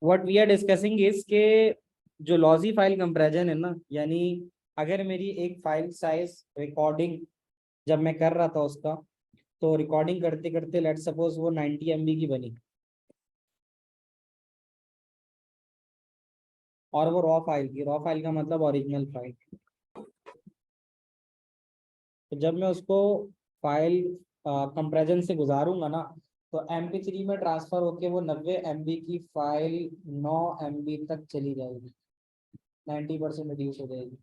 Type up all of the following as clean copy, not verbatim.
What we are discussing is के जो logy file comparison है ना, यानी अगर मेरी एक फाइल साइज रिकॉर्डिंग जब मैं कर रहा था उसका, तो रिकॉर्डिंग करते करते लेट सपोज वो 90 MB की बनी, और वो रॉ फाइल का मतलब ओरिजिनल फाइल। तो जब मैं उसको फाइल कंपैरिजन से गुजारूंगा ना, तो MP3 में ट्रांसफर होके वो 90 MB की फाइल 9 MB तक चली जाएगी, 90% रिड्यूस हो जाएगी।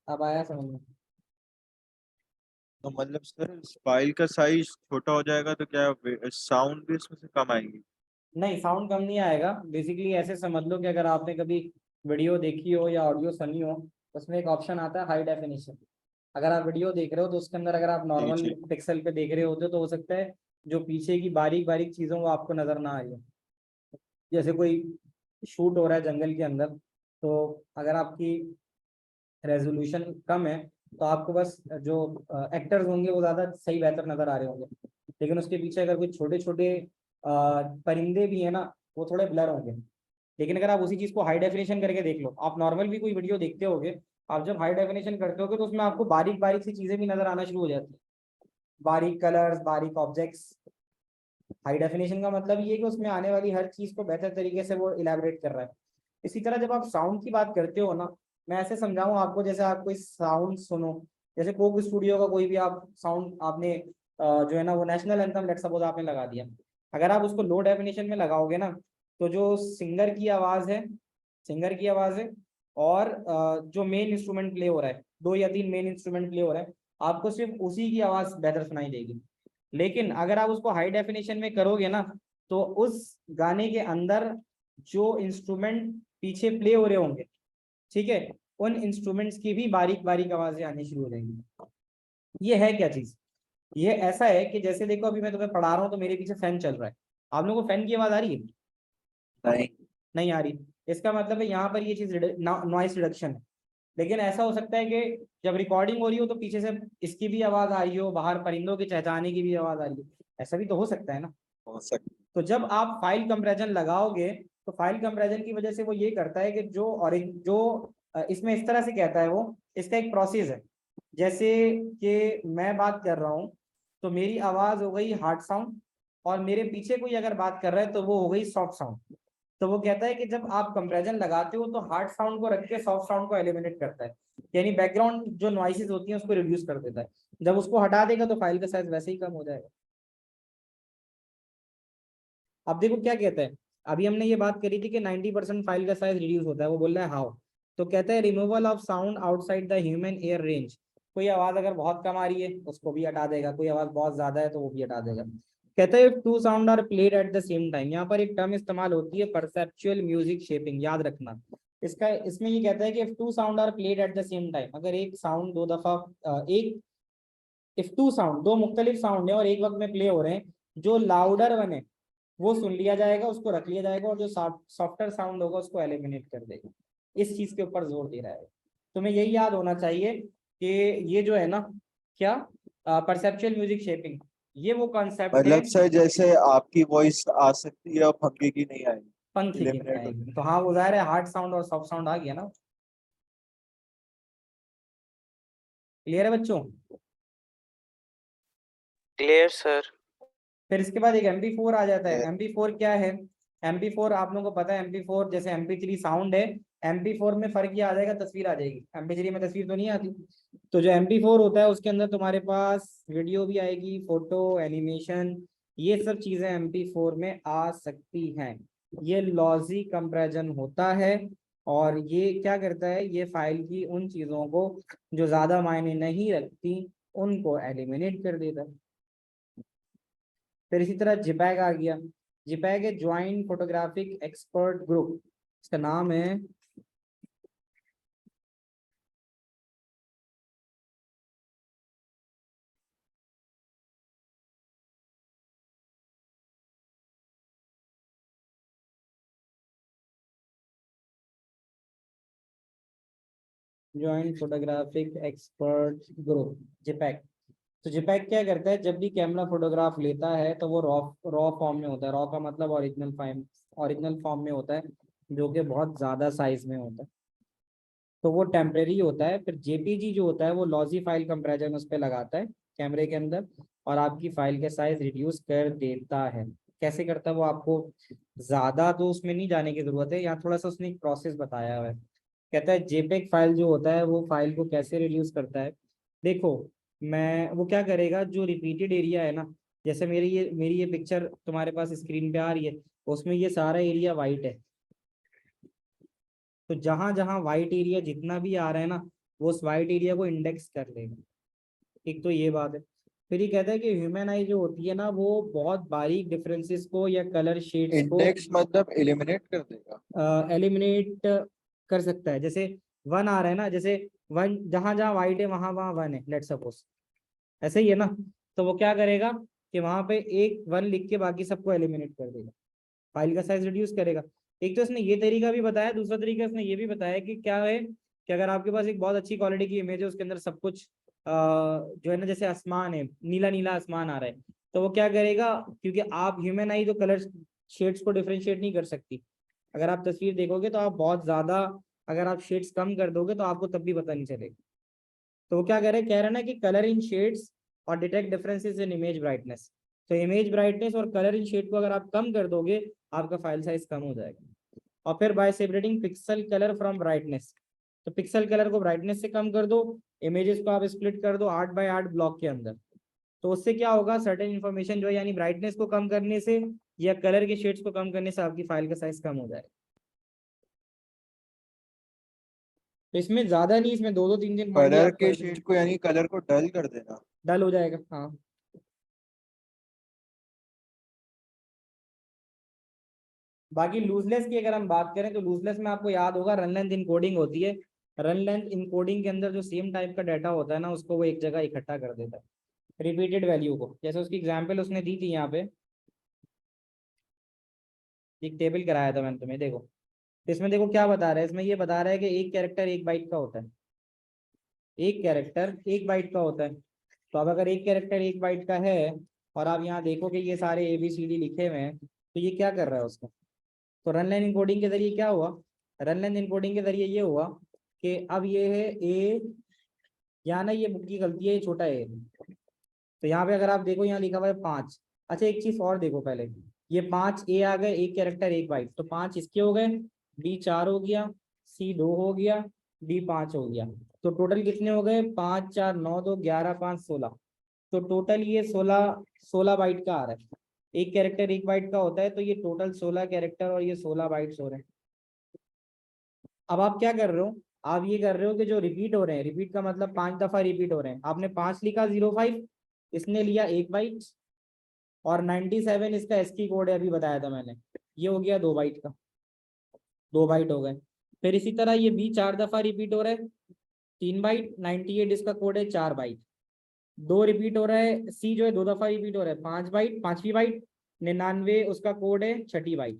अब आया समझ में? तो मतलब सर फाइल का साइज छोटा हो जाएगा तो क्या साउंड भी इसमें से कम आएगी? नहीं, साउंड कम नहीं आएगा। बेसिकली ऐसे समझ लो कि अगर आपने कभी वीडियो देखी हो या ऑडियो सुनी हो, उसमें एक ऑप्शन आता है हाई डेफिनेशन। अगर आप वीडियो देख रहे हो तो उसके अंदर अगर आप जी नॉर्मल जी। पिक्सल पे देख रहे होते हो तो हो सकता है जो पीछे की बारीक बारीक चीज़ों को आपको नजर ना आए। जैसे कोई शूट हो रहा है जंगल के अंदर, तो अगर आपकी रेजोल्यूशन कम है तो आपको बस जो एक्टर्स होंगे वो ज़्यादा सही बेहतर नज़र आ रहे होंगे, लेकिन उसके पीछे अगर कोई छोटे छोटे परिंदे भी हैं ना, वो थोड़े ब्लर होंगे। लेकिन अगर आप उसी चीज़ को हाई डेफिनेशन करके देख लो, आप नॉर्मल भी कोई वीडियो देखते होगे, आप जब हाई डेफिनेशन करते होगे तो उसमें आपको बारीक बारीक सी चीज़ें भी नज़र आना शुरू हो जाती है, बारीक कलर्स, बारीक ऑब्जेक्ट्स। हाई डेफिनेशन का मतलब ये है कि उसमें आने वाली हर चीज़ को बेहतर तरीके से वो इलेबरेट कर रहा है। इसी तरह जब आप साउंड की बात करते हो ना, मैं ऐसे समझाऊं आपको, जैसे आप कोई साउंड सुनो, जैसे कोक स्टूडियो का कोई भी आप साउंड आपने जो है ना वो नेशनल एंथम लेट्स सपोज आपने लगा दिया, अगर आप उसको लो डेफिनेशन में लगाओगे ना, तो जो सिंगर की आवाज़ है और जो मेन इंस्ट्रूमेंट प्ले हो रहा है, 2 या 3 मेन इंस्ट्रूमेंट प्ले हो रहा है, आपको सिर्फ उसी की आवाज़ बेहतर सुनाई देगी। लेकिन अगर आप उसको हाई डेफिनेशन में करोगे ना, तो उस गाने के अंदर जो इंस्ट्रूमेंट पीछे प्ले हो रहे होंगे, ठीक है, उन इंस्ट्रूमेंट्स की भी बारीक बारीक आवाजें आनी शुरू हो जाएंगी। ये है क्या चीज? ये ऐसा है कि जैसे देखो अभी मैं तुम्हें पढ़ा रहा हूँ तो मेरे पीछे फैन चल रहा है, आप लोगों को फैन की आवाज आ रही है? नहीं। नहीं आ रही। इसका मतलब है यहाँ पर ये चीज नॉइस रिडक्शन है। लेकिन ऐसा हो सकता है कि जब रिकॉर्डिंग हो रही हो तो पीछे से इसकी भी आवाज आ रही हो, बाहर परिंदों के चहचहाने की भी आवाज आ रही हो, ऐसा भी तो हो सकता है ना। हो सकता। तो जब आप फाइल कंपैरिजन लगाओगे, तो फाइल कंपैरिजन की वजह से वो ये करता है कि इसमें इस तरह से कहता है वो, इसका एक प्रोसेस है। जैसे कि मैं बात कर रहा हूँ तो मेरी आवाज हो गई हार्ड साउंड, और मेरे पीछे कोई अगर बात कर रहा है तो वो हो गई सॉफ्ट साउंड। तो वो कहता है कि जब आप कंपैरिजन लगाते हो तो हार्ड साउंड को रख के सॉफ्ट साउंड को एलिमिनेट करता है, यानी बैकग्राउंड जो नॉइसेस होती हैं उसको रिड्यूस कर देता है। जब उसको हटा देगा तो फाइल का साइज वैसे ही कम हो जाएगा। अब देखो क्या कहता है, अभी हमने ये बात करी थी कि 90% फाइल का साइज रिड्यूस होता है, वो बोल रहा है हाउ। तो कहता है removal of sound outside the human air range. कोई आवाज अगर बहुत कम आ रही है उसको भी हटा देगा, कोई आवाज बहुत ज्यादा है तो वो भी हटा देगा। कहता है two sound are played at the same time, यहाँ पर एक टर्म इस्तेमाल होती है परसेप्चुअल म्यूजिक शेपिंग, याद रखना। इसका इसमें ये कहता है कि two sound are played at the same time, अगर एक साउंड दो दफा एक इफ टू साउंड, दो मुख्तलिफ साउंड है और एक वक्त में प्ले हो रहे हैं, जो लाउडर बने वो सुन लिया जाएगा, उसको रख लिया जाएगा, और जो सॉफ्टर साउंड होगा उसको एलिमिनेट कर देगा। इस चीज के ऊपर जोर दे रहा है। तुम्हें यही याद होना चाहिए कि ये जो है ना, क्या, परसेप्चुअल म्यूजिक शेपिंग, ये वो कॉन्सेप्ट है। मतलब सर जैसे आपकी वॉइस आ सकती है और पंखे की नहीं आएगी, पंथी की नहीं एलिमिनेट हो आएगी, तो हाँ वो जाहिर है हार्ड साउंड और सॉफ्ट साउंड आ गया ना। क्लियर है बच्चों? Clear sir. फिर इसके बाद एक MP4 आ जाता है। जाएगी। MP4 क्या है? MP4 आप लोगों को पता है, MP4 जैसे MP3 साउंड है, MP4 में फर्क ये आ जाएगा, तस्वीर आ जाएगी। MP3 में तस्वीर तो नहीं आती। तो जो MP4 होता है उसके अंदर तुम्हारे पास वीडियो भी आएगी, फोटो, एनिमेशन, ये सब चीजें MP4 में आ सकती हैं। ये लॉजी कंपैरिजन होता है, और ये क्या करता है, ये फाइल की उन चीजों को जो ज्यादा मायने नहीं रखती उनको एलिमिनेट कर देता है। फिर इसी तरह जिपैग आ गया। जिपैग है ज्वाइंट फोटोग्राफिक एक्सपर्ट ग्रुप, इसका नाम है। Joint Photographic Expert Group, JPEG. तो JPEG क्या करता है, जब भी कैमरा फोटोग्राफ लेता है तो वो रॉ रॉ फॉर्म में होता है। रॉ का मतलब ओरिजिनल फॉर्म में होता है, जो कि बहुत ज़्यादा साइज में होता है, तो वो टेम्परेरी होता है। फिर JPG जो होता है वो लॉजी फाइल कंपैरिजन उस पर लगाता है कैमरे के अंदर, और आपकी फाइल के साइज रिड्यूस कर देता है। कैसे करता है वो आपको ज़्यादा तो उसमें नहीं जाने की ज़रूरत है, यहाँ थोड़ा सा उसने एक प्रोसेस बताया हुआ है। कहता है JPEG फाइल जो होता है वो फाइल को कैसे रिड्यूस करता है। देखो, मैं वो क्या करेगा, जो रिपीटेड एरिया है ना, जैसे मेरी ये पिक्चर तुम्हारे पास स्क्रीन पे आ रही है, उसमें ये सारा एरिया वाइट है। तो जहां जहां वाइट एरिया जितना भी आ रहा है ना, वो उस वाइट एरिया को इंडेक्स कर लेगा। एक तो ये बात है। फिर ये कहता है कि ह्यूमन आई जो होती है ना, वो बहुत बारीक डिफरेंसेस को या कलर शेड्स को इंडेक्स मतलब एलिमिनेट कर देगा। एलिमिनेट कर सकता है। जैसे वन आ रहा है ना, जैसे वन जहां जहां वाइट है वहां वहां वन है, लेट सपोज, ऐसे ही है ना। तो वो क्या करेगा कि वहां पे एक वन लिख के बाकी सबको एलिमिनेट कर देगा, फाइल का साइज रिड्यूस करेगा। एक तो इसने ये तरीका भी बताया, दूसरा तरीका इसने ये भी बताया कि क्या है कि अगर आपके पास एक बहुत अच्छी क्वालिटी की इमेज है, उसके अंदर सब कुछ जो है ना, जैसे आसमान है, नीला नीला आसमान आ रहा है, तो वो क्या करेगा, क्योंकि आप ह्यूमन आई तो कलर शेड्स को डिफ्रेंशिएट नहीं कर सकती। अगर आप तस्वीर देखोगे तो आप बहुत ज्यादा, अगर आप शेड्स कम कर दोगे तो आपको तब भी पता नहीं चलेगा। तो वो क्या कह रहे हैं ना कि कलर इन शेड्स और detect differences in image brightness. तो इमेज ब्राइटनेस और कलर इन शेड को अगर आप कम कर दोगे, आपका फाइल साइज कम हो जाएगा। और फिर bye separating pixel colour from brightness, तो पिक्सल कलर को ब्राइटनेस से कम कर दो, इमेजेस को आप स्प्लिट कर दो 8 बाय 8 ब्लॉक के अंदर। तो उससे क्या होगा, सर्टेन इन्फॉर्मेशन जो है, यानी ब्राइटनेस को कम करने से या कलर के शेड्स को कम करने से आपकी फाइल का साइज कम हो जाएगा। तो इसमें ज्यादा नहीं, इसमें 2-3 पॉइंट ही कलर आपको के शेड को यानी कलर को डल कर देना। डल हो जाएगा, हाँ। बाकी लूजलेस की अगर हम बात करें तो लूजलेस में आपको याद होगा रन लेंथ इनकोडिंग होती है। रन लेंथ इनकोडिंग के अंदर जो सेम टाइप का डाटा होता है ना, उसको वो एक जगह इकट्ठा कर देता है रिपीटेड वैल्यू को। जैसे उसकी एग्जांपल उसने दी थी यहाँ पे, एक टेबल कराया था मैंने तुम्हें, देखो। तो इसमें देखो क्या बता रहा है, इसमें ये बता रहा है कि एक कैरेक्टर 1 बाइट का होता है। एक कैरेक्टर 1 बाइट का होता है। तो अब अगर एक कैरेक्टर 1 बाइट का है, और आप यहाँ देखो कि ये सारे ABCD लिखे हुए हैं, तो ये क्या कर रहा है उसका। तो रन लाइन इनकोडिंग के जरिए क्या हुआ, रन लाइन इनकोडिंग के जरिए ये हुआ कि अब ये है ए, यहाँ ना ये बुक की गलती है, ये छोटा ए। तो यहाँ पे अगर आप देखो, यहाँ लिखा हुआ है 5। अच्छा एक चीज और देखो पहले, ये 5 ए आ गए, एक कैरेक्टर 1 बाइट, तो 5 इसके हो गए, B 4 हो गया, C 2 हो गया, D 5 हो गया। तो टोटल कितने हो गए, 5 4 9 2 11 5 16। तो टोटल ये 16 बाइट का आ रहा है। एक कैरेक्टर 1 बाइट का होता है, तो ये टोटल 16 कैरेक्टर और ये 16 बाइट्स हो रहे हैं। अब आप क्या कर रहे हो, आप ये कर रहे हो कि जो रिपीट हो रहे हैं, रिपीट का मतलब 5 दफा रिपीट हो रहे हैं। आपने 5 लिखा 05, इसने लिया 1 बाइट, और 97 इसका एस्की कोड है, अभी बताया था मैंने, ये हो गया 2 बाइट का, 2 बाइट हो गए। फिर इसी तरह ये B 4 दफा रिपीट हो रहा है, 3 बाइट, 98 इसका कोड है, 4 बाइट। 2 रिपीट हो रहा है, C जो है 2 दफा रिपीट हो रहा है, 5 बाइट, 5वीं बाइट। 99 उसका कोड है, 6ठी बाइट।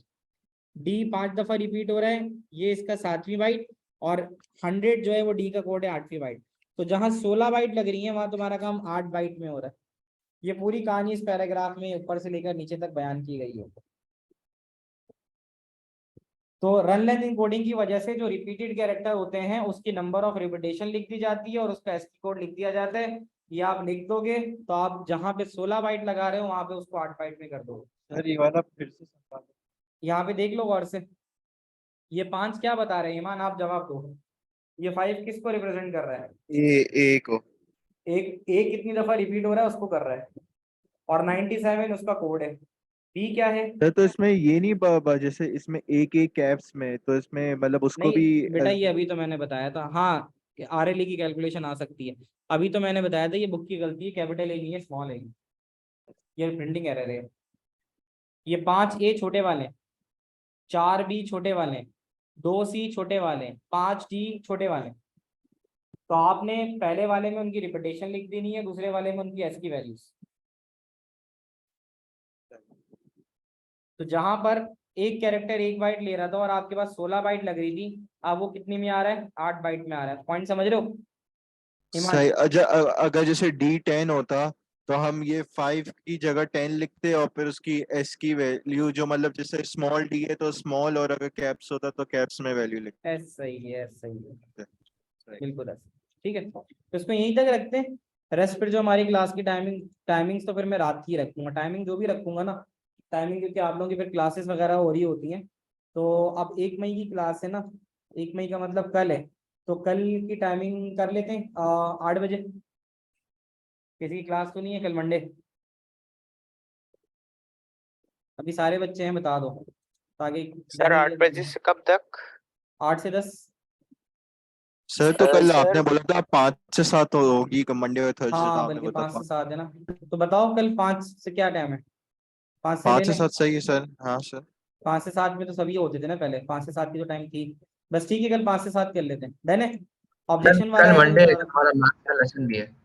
D 5 दफा रिपीट हो रहा है, ये इसका 7वीं बाइट। और 100 जो है वो D का कोड है, 8वीं बाइट। तो जहां 16 बाइट लग रही है, वहां तुम्हारा काम 8 बाइट में हो रहा है। ये पूरी कहानी इस पैराग्राफ में ऊपर से लेकर नीचे तक बयान की गई है। तो रन लेंथ इनकोडिंग की वजह से जो रिपीटेड कैरेक्टर होते हैं, उसकी नंबर ऑफ रिपीटेशन लिख दी जाती है और उसका एस्की कोड लिख दिया जाता है। ये आप लिख दोगे तो आप जहां पे 16 बाइट लगा रहे हो, वहां पे उसको 8 बाइट में कर दोगे। सर ये वाला फिर से समझा दो। यहाँ पे देख लो गौर से, ये 5 क्या बता रहे हैं, ईमान आप जवाब दो। ये 5 किसको रिप्रेजेंट कर रहा है, ए को। एक कितनी दफा रिपीट हो रहा है उसको कर रहा है, और 97 उसका कोड है। बी क्या है, सर तो इसमें ये नहीं जैसे इसमें एक एक कैप्स में, तो इसमें मतलब उसको भी नहीं बेटा ये अभी तो मैंने बताया था, हाँ कि RLE की कैलकुलेशन आ सकती है। अभी तो मैंने बताया था ये बुक की गलती है, कैपिटल ए नहीं है, स्मॉल ए, ये प्रिंटिंग एरर है। ये 5 A छोटे वाले, 4 B छोटे वाले, 2 C छोटे वाले, 5D छोटे वाले। तो आपने पहले वाले में उनकी रिपीटेशन लिख देनी है, दूसरे वाले में उनकी एस की वैल्यूज। तो जहां पर एक कैरेक्टर 1 बाइट ले रहा था और आपके पास 16 बाइट लग रही थी, अब वो कितनी में आ रहा है, 8 बाइट में आ रहा है। पॉइंट समझ रहे हो। सही। अगर जैसे D10 होता तो हम ये 5 की जगह 10 लिखते और फिर उसकी S की वैल्यू जो मतलब जैसे स्मॉल d है तो स्मॉल, और अगर कैप्स होता तो कैप्स में वैल्यू लिखते। एस सही है, एस सही है, सही। बिल्कुल ऐसे। ठीक है, तो इसको यहीं तक रखते हैं। रेस्ट फिर जो हमारी क्लास की टाइमिंग्स तो फिर मैं रात की रखूंगा, टाइमिंग जो भी रखूंगा ना, टाइमिंग, क्योंकि आप लोगों की फिर क्लासेस वगैरह हो रही होती हैं। तो अब 1 मई की क्लास है ना, 1 मई का मतलब कल है, तो कल की टाइमिंग कर लेते हैं 8 बजे। किसी की क्लास तो नहीं है कल मंडे? अभी सारे बच्चे हैं, बता दो ताकि सर 8 बजे से कब तक? 8 से 10। सर तो कल सर आपने बोला था 5 से 7 होगी, मंडे और थर्सडे तो हाँ आपने बल्कि बोला 5 से 7 है ना, तो बताओ कल 5 से क्या टाइम है, 5 से ले 5 से लें। 7 सही है सर। हाँ सर। 5 से 7 में तो सभी होते थे ना पहले, 5 से 7 की तो टाइम थी। बस ठीक है, कल 5 से 7 कर लेते हैं, डन है। कल ऑब्जेक्शन वाला कल है कोई मंडे है, बता दो। हमारा मैथ का लेसन भी है।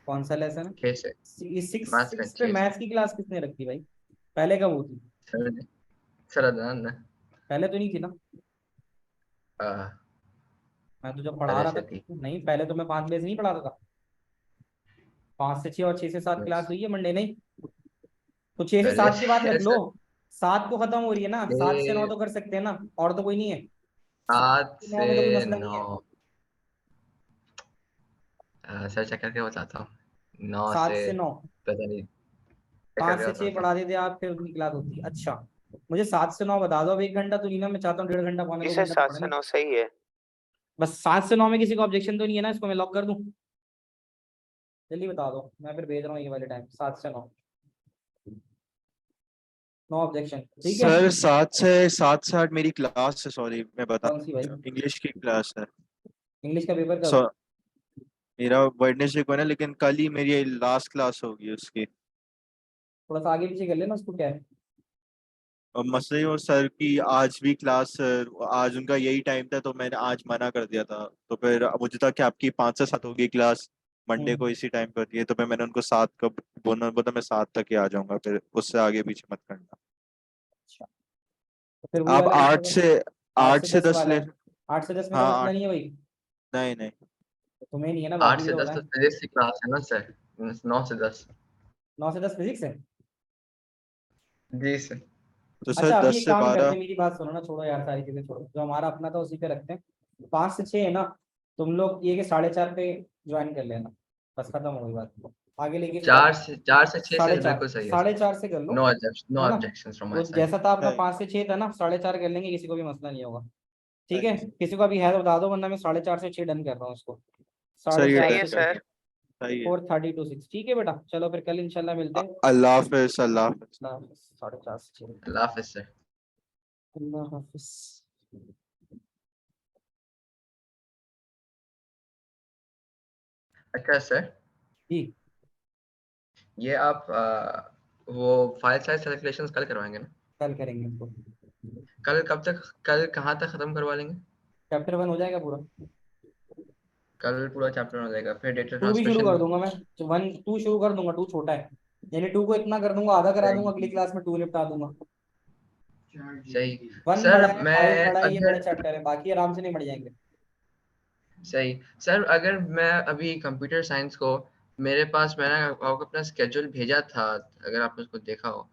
कौन सा लेसन 6 से है? सिक्स मैथ का सिक्स पे 6 से। मैथ्स की क्लास किसने रखी भाई? पहले कब हुई थी? सर सर अदनान ने पहले तो नहीं थी ना, आ, मैं तो जब पढ़ा पहले रहा से था। थी। नहीं, पहले तो मैं 5 बजे से नहीं पढ़ाता था। 5 से 6 और 6 से 7 क्लास हुई है मंडे, नहीं? तो 6 से 7 की बात रख 6 लो। से 7 को खत्म हो रही है ना, 7 से 9 तो कर सकते हैं ना, और तो कोई नहीं है। 7 9 में तो कोई से मसला नहीं 9। है। सर चेक करके बताता हूँ। 9 सात से से नौ पता नहीं, चेक 5 करके से 6 बताता हूँ। पढ़ा देते आप, फिर उनकी क्लास होती है। अच्छा, मुझे 7 से 9 बता दो, अब 1 घंटा तो नहीं ना, मैं चाहता हूँ 1.5 घंटा, पौने जी 2 सर, घंटा तो 7 पढ़े से ना। 9 सही है। बस 7 से 9 में किसी को ऑब्जेक्शन तो नहीं है ना, इसको मैं लॉक कर दूं? जल्दी बता दो, मैं फिर भेज रहा हूँ ये वाले टाइम, 7 से 9, नो ऑब्जेक्शन, ठीक है। सर 7 से 8 मेरी क्लास है, सॉरी मैं बता, कौन सी भाई? इंग्लिश की क्लास है। इंग्लिश का पेपर कब सो है? मेरा वेडनेसडे को है ना, लेकिन कल ही मेरी लास्ट क्लास होगी उसकी। थोड़ा सा आगे पीछे कर लेना उसको, क्या है? और मसले और सर की आज भी क्लास, सर आज उनका यही टाइम था तो मैंने आज मना कर दिया था। तो फिर मुझे था कि आपकी 5 से 7 होगी क्लास, मंडे को हम्म, इसी टाइम पर होती है, तो फिर मैंने उनको 7 का बोला मैं 7 तक ही आ जाऊंगा, फिर उससे आगे पीछे मत करना। अच्छा, तो फिर वही आप वाला रख 8 लो। से आठ आठ से से दस दस वाला ले। है। 8 से 10 में तो हाँ मसला 8। नहीं है भाई, नहीं नहीं। तो तुम्हें नहीं है ना, 8 बाकी भी से तो 10 होता तो है। फिजिक्स की क्लास है ना सर। 9 से 10। 9 से 10 फिजिक्स है। जी सर। तो सर अच्छा, अभी 10 एक से काम करते 12 हैं, मेरी बात सुनो ना, छोड़ो यार सारी चीजें छोड़ो, जो हमारा अपना था उसी पे रखते हैं। 5 से 6 है ना, तुम लोग ये कि 4:30 पे ज्वाइन कर लेना, बस खत्म हो गई बात, आगे लेके 4 से 6 से साढ़े चार बिल्कुल सही है सर। 4:30 से कर लो, नो ऑब्जेक्शन, नो है ना? ऑब्जेक्शंस फ्रॉम माय तो साइड। जैसा था अपना सही 5 से 6 था ना, 4:30 कर लेंगे, किसी को भी मसला नहीं होगा। ठीक सही है, किसी को अभी है तो बता दो, वरना मैं 4:30 से 6 डन कर रहा हूँ इसको। साढ़े सही है चार सही है से सर। सर। सही है। 4:30 to 6, ठीक है बेटा, चलो फिर कल इंशाल्लाह मिलते हैं। अल्लाह हाफिज, अल्लाह हाफिज। 4:30 से 6। अल्लाह हाफिज सर। अल्लाह हाफिज। अच्छा सर, जी, ये आप वो फाइल साइज कैलकुलेशंस कल करवाएंगे ना? कल करेंगे इसको। कल कब तक, कल कहाँ तक खत्म करवा लेंगे? चैप्टर 1 हो जाएगा पूरा। कल पूरा चैप्टर हो जाएगा, फिर डेटा 2 भी शुरू ट्रांसमिशन। कर दूंगा मैं, 1 2 शुरू कर दूंगा, 2 छोटा है, यानी 2 को इतना कर दूंगा, आधा करा दूंगा, अगली क्लास में 2 निपटा दूंगा। सही। 1 सर बड़ा है, 5 मैं बड़ा है, ये बड़े अगर चैप्टर है, बाकी आराम से निपट जाएंगे। सही सर, अगर मैं अभी कंप्यूटर साइंस को, मेरे पास मैंने आपको अपना स्केड्यूल भेजा था, अगर आपने उसको देखा हो,